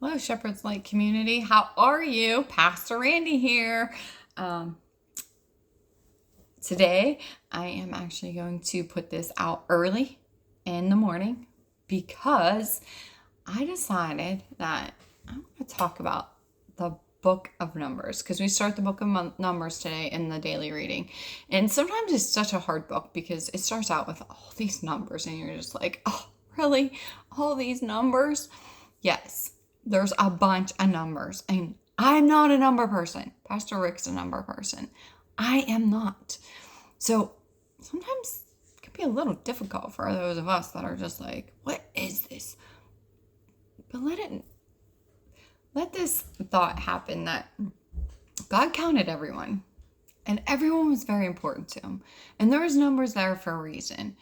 Hello, Shepherd's Light community. How are you? Pastor Randy here. Today, I am actually going to put this out early in the morning because I decided that I'm going to talk about the book of Numbers because we start the book of Numbers today in the daily reading. And sometimes it's such a hard book because it starts out with all these numbers and you're just like, oh, really? All these numbers? Yes. There's a bunch of numbers, and I'm not a number person. Pastor Rick's a number person. I am not. So sometimes it can be a little difficult for those of us that are just like, what is this? But let this thought happen that God counted everyone, and everyone was very important to him. And there was numbers there for a reason.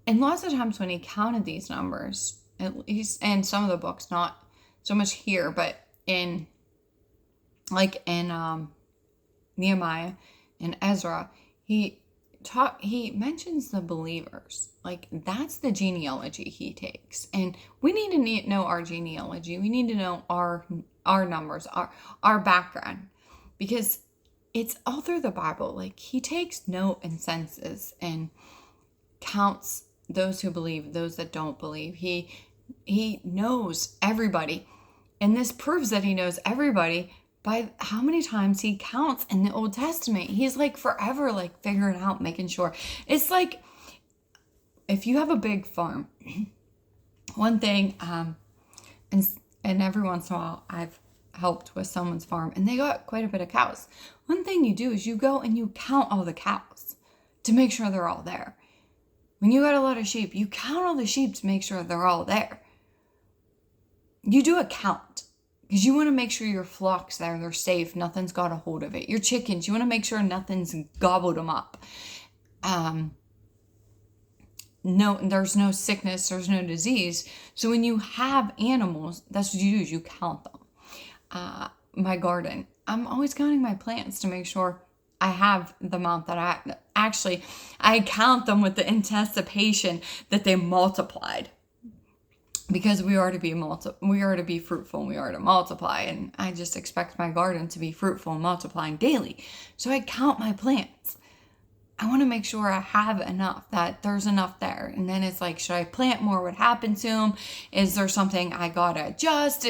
And lots of times when he counted these numbers, at least in some of the books, not so much here, but in Nehemiah and Ezra, he mentions the believers. Like, that's the genealogy he takes. And we need to know our genealogy. We need to know our numbers, our background, because it's all through the Bible. Like, he takes note and census and counts those who believe, those that don't believe. He knows everybody. And this proves that he knows everybody by how many times he counts in the Old Testament. He's like forever like figuring out, making sure. It's like if you have a big farm, one thing, and every once in a while I've helped with someone's farm and they got quite a bit of cows. One thing you do is you go and you count all the cows to make sure they're all there. When you got a lot of sheep, you count all the sheep to make sure they're all there. You do a count because you want to make sure your flock's there, they're safe, nothing's got a hold of it. Your chickens, you want to make sure nothing's gobbled them up. No, there's no sickness, there's no disease. So when you have animals, that's what you do, is you count them. My garden, I'm always counting my plants to make sure I have the amount that I count them with the anticipation that they multiplied. Because we are to be fruitful and we are to multiply, and I just expect my garden to be fruitful and multiplying daily. So I count my plants. I want to make sure I have enough, that there's enough there. And then it's like, should I plant more? What happened to them? Is there something I gotta adjust?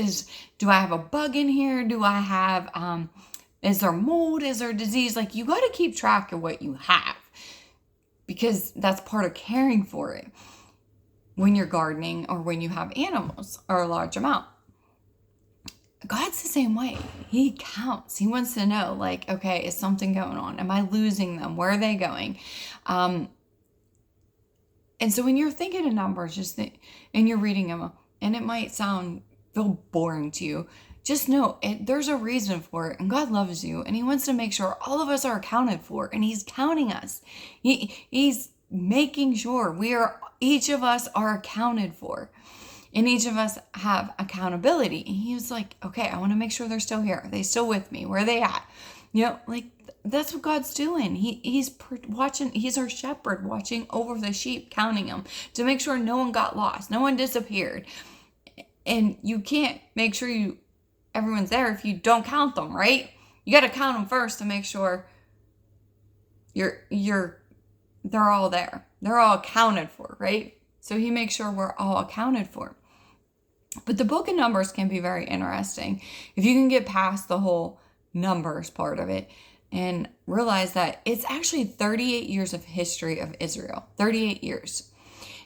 Do I have a bug in here? Do I have is there mold? Is there disease? Like, you got to keep track of what you have because that's part of caring for it when you're gardening or when you have animals or a large amount. God's the same way. He counts. He wants to know, like, okay, is something going on? Am I losing them? Where are they going? And so when you're thinking of numbers, and you're reading them, and it might feel boring to you, just know there's a reason for it, and God loves you, and he wants to make sure all of us are accounted for, and he's counting us. He's making sure each of us are accounted for, and each of us have accountability. And he was like, okay, I want to make sure they're still here. Are they still with me? Where are they at? Like, that's what God's doing. He's watching. He's our shepherd, watching over the sheep, counting them to make sure no one got lost, no one disappeared. And you can't make sure everyone's there if you don't count them, right? You got to count them first to make sure they're all there. They're all accounted for, right? So he makes sure we're all accounted for. But the book of Numbers can be very interesting if you can get past the whole numbers part of it and realize that it's actually 38 years of history of Israel. 38 years.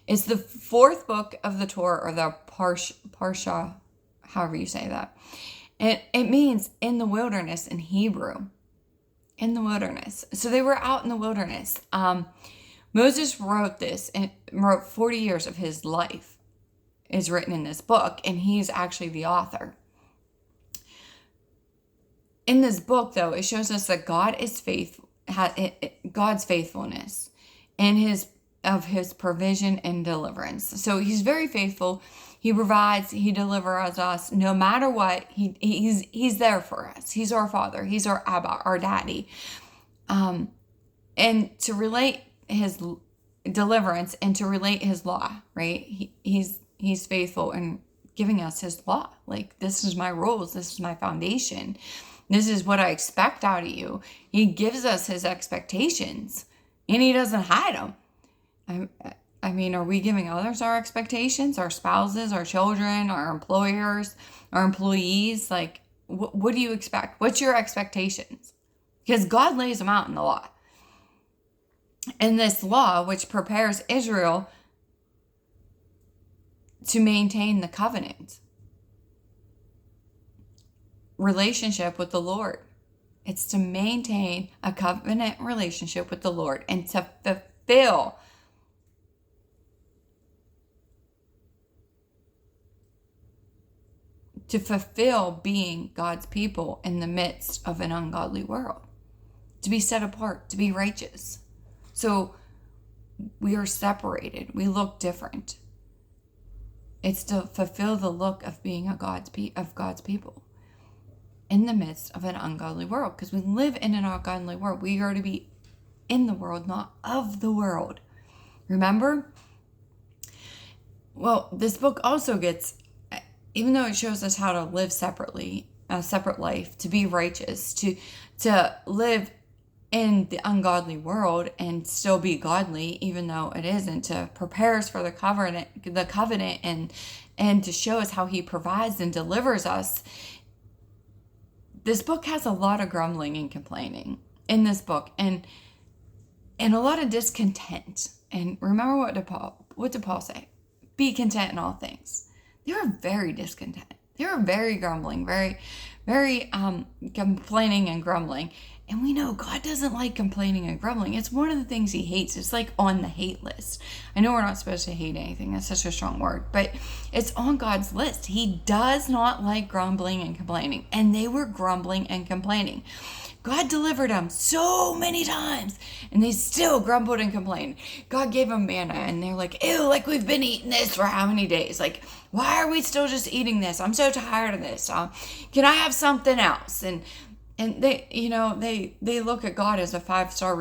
It's the fourth book of the Torah, or the Parsha, however you say that. And it means in the wilderness in Hebrew. In the wilderness. So they were out in the wilderness. Moses wrote this and wrote 40 years of his life is written in this book, and he's actually the author. In this book, though, it shows us that God is faithful, God's faithfulness and his provision and deliverance. So he's very faithful. He provides, he delivers us no matter what. He's there for us. He's our Father. He's our Abba, our Daddy. And to relate his deliverance and to relate his law, right? He's faithful and giving us his law. Like, this is my rules. This is my foundation. This is what I expect out of you. He gives us his expectations, and he doesn't hide them. I mean, are we giving others our expectations, our spouses, our children, our employers, our employees? Like, what do you expect? What's your expectations? Because God lays them out in the law. And this law, which prepares Israel to maintain the covenant relationship with the Lord. It's to maintain a covenant relationship with the Lord and to fulfill being God's people in the midst of an ungodly world, to be set apart, to be righteous. So we are separated. We look different. It's to fulfill the look of being God's people in the midst of an ungodly world, because we live in an ungodly world. We are to be in the world, not of the world. Remember? Well, this book also gets, even though it shows us how to live separately, a separate life, to be righteous, to live in the ungodly world and still be godly, even though it isn't, to prepare us for the covenant and to show us how he provides and delivers us. This book has a lot of grumbling and complaining in this book, and a lot of discontent. And remember, what did Paul say? Be content in all things. They were very discontent. They were very grumbling, very, very complaining and grumbling. And we know God doesn't like complaining and grumbling. It's one of the things he hates. It's like on the hate list. I know we're not supposed to hate anything. That's such a strong word. But it's on God's list. He does not like grumbling and complaining. And they were grumbling and complaining. God delivered them so many times, and they still grumbled and complained. God gave them manna, and they're like, ew, like we've been eating this for how many days? Like, why are we still just eating this? I'm so tired of this. Can I have something else? And they, they look at God as a five-star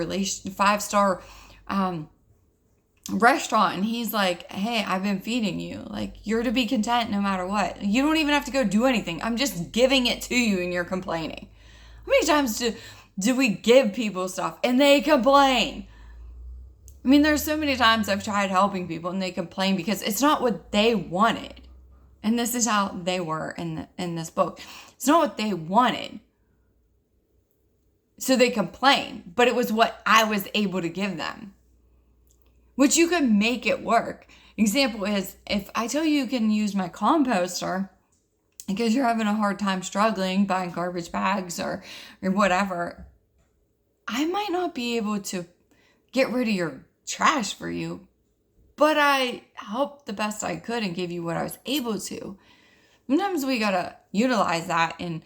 restaurant, and he's like, hey, I've been feeding you. Like, you're to be content no matter what. You don't even have to go do anything. I'm just giving it to you, and you're complaining. How many times do we give people stuff and they complain? I mean, there's so many times I've tried helping people and they complain because it's not what they wanted. And this is how they were in this book. It's not what they wanted. So they complain, but it was what I was able to give them, which you could make it work. Example is, if I tell you can use my composter because you're having a hard time struggling buying garbage bags or whatever, I might not be able to get rid of your trash for you, but I helped the best I could and gave you what I was able to. Sometimes we gotta utilize that and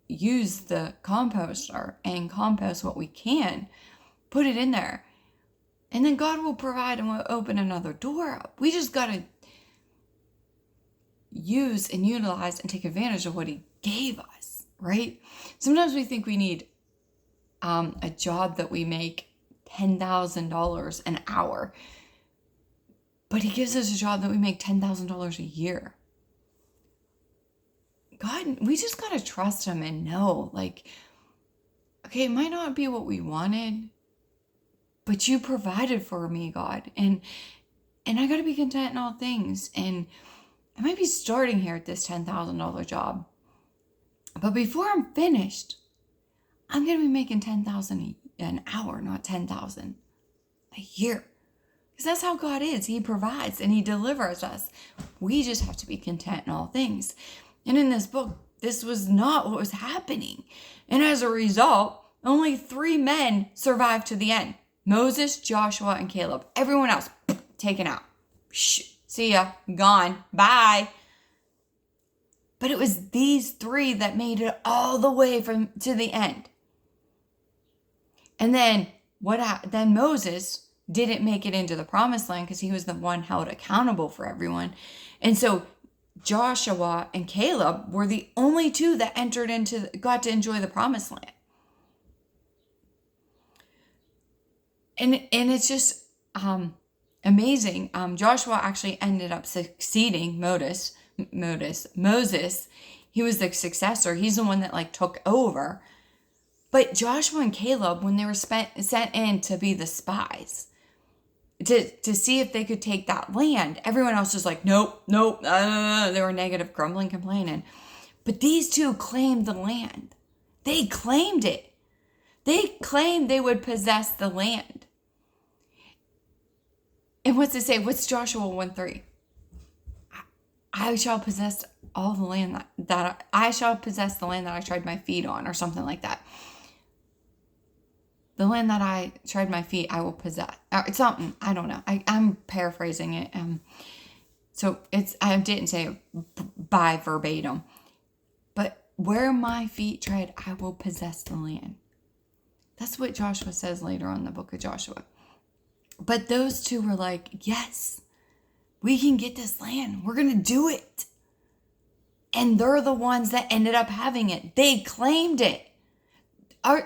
use the composter and compost what we can, put it in there, and then God will provide and will open another door up. We just gotta use and utilize and take advantage of what he gave us, right? Sometimes we think we need a job that we make $10,000 an hour, but he gives us a job that we make $10,000 a year. God, we just got to trust him and know, like, okay, it might not be what we wanted, but you provided for me, God. And I got to be content in all things. And I might be starting here at this $10,000 job, but before I'm finished, I'm going to be making $10,000 an hour, not $10,000 a year. Because that's how God is. He provides and he delivers us. We just have to be content in all things. And in this book, this was not what was happening. And as a result, only 3 men survived to the end. Moses, Joshua, and Caleb. Everyone else, taken out. See ya, gone, bye. But it was these 3 that made it all the way to the end. And then then Moses didn't make it into the promised land because he was the one held accountable for everyone. And so Joshua and Caleb were the only 2 that got to enjoy the promised land. And it's just amazing. Joshua actually ended up succeeding Moses Moses, he was the successor. He's the one that like took over. But Joshua and Caleb, when they were sent in to be the spies, to see if they could take that land, everyone else was like, nope, nope. They were negative, grumbling, complaining. But these two claimed the land. They claimed it. They claimed they would possess the land. And what's it say? What's Joshua 1:3? I shall possess all the land that I shall possess the land that I tried my feet on, or something like that. The land that I tried my feet, I will possess. It's something, I don't know. I'm paraphrasing it. So I didn't say it by verbatim. But where my feet tread, I will possess the land. That's what Joshua says later on in the book of Joshua. But those two were like, yes, we can get this land. We're going to do it. And they're the ones that ended up having it. They claimed it.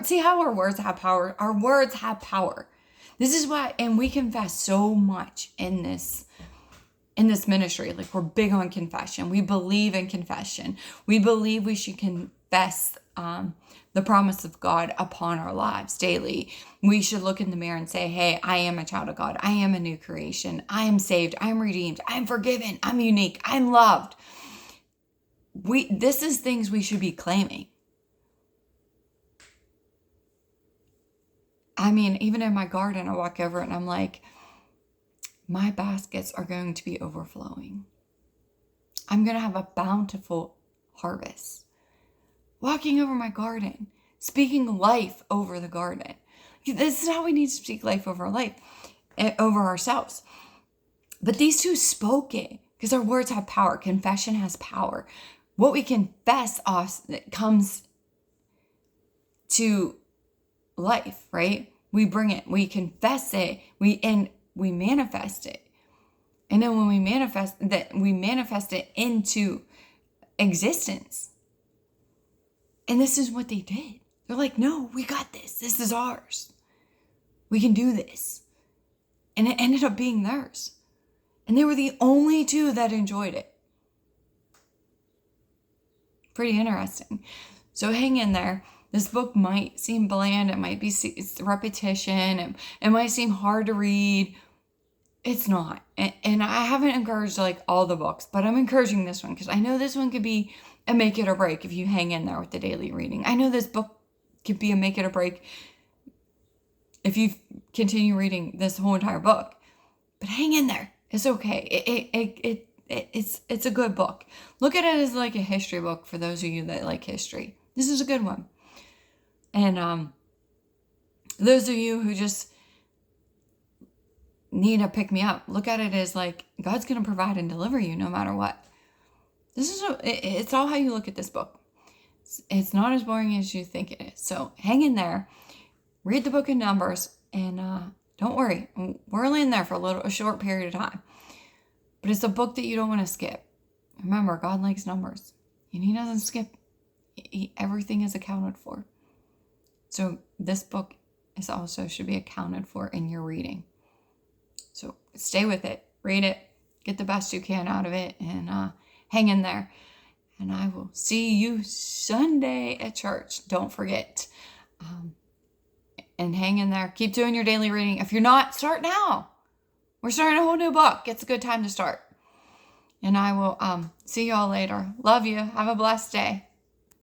See how our words have power? Our words have power. This is why, and we confess so much in this ministry. Like, we're big on confession. We believe in confession. We believe we should confess the promise of God upon our lives daily. We should look in the mirror and say, hey, I am a child of God. I am a new creation. I am saved. I am redeemed. I am forgiven. I'm unique. I'm loved. This is things we should be claiming. I mean, even in my garden, I walk over and I'm like, my baskets are going to be overflowing. I'm going to have a bountiful harvest. Walking over my garden, speaking life over the garden. This is how we need to speak life over our life, over ourselves. But these two spoke it because our words have power. Confession has power. What we confess comes to life, right? We bring it, we confess it, we manifest it. And then when we manifest it into existence. And this is what they did. They're like, no, we got this. This is ours. We can do this. And it ended up being theirs. And they were the only two that enjoyed it. Pretty interesting. So hang in there. This book might seem bland. It might be it's repetition. It might seem hard to read. It's not. And I haven't encouraged like all the books, but I'm encouraging this one because I know this one could be a make it or break if you hang in there with the daily reading. I know this book could be a make it or break if you continue reading this whole entire book. But hang in there. It's okay. It's a good book. Look at it as like a history book for those of you that like history. This is a good one. And those of you who just need to pick me up, look at it as like God's going to provide and deliver you no matter what. It's all how you look at this book. It's not as boring as you think it is. So hang in there, read the book of Numbers, and don't worry, we're only in there for a short period of time. But it's a book that you don't want to skip. Remember, God likes numbers, and He doesn't skip. Everything is accounted for. So this book is also should be accounted for in your reading. So stay with it, read it, get the best you can out of it, and hang in there. And I will see you Sunday at church. Don't forget. And hang in there. Keep doing your daily reading. If you're not, start now. We're starting a whole new book. It's a good time to start. And I will see y'all later. Love you. Have a blessed day.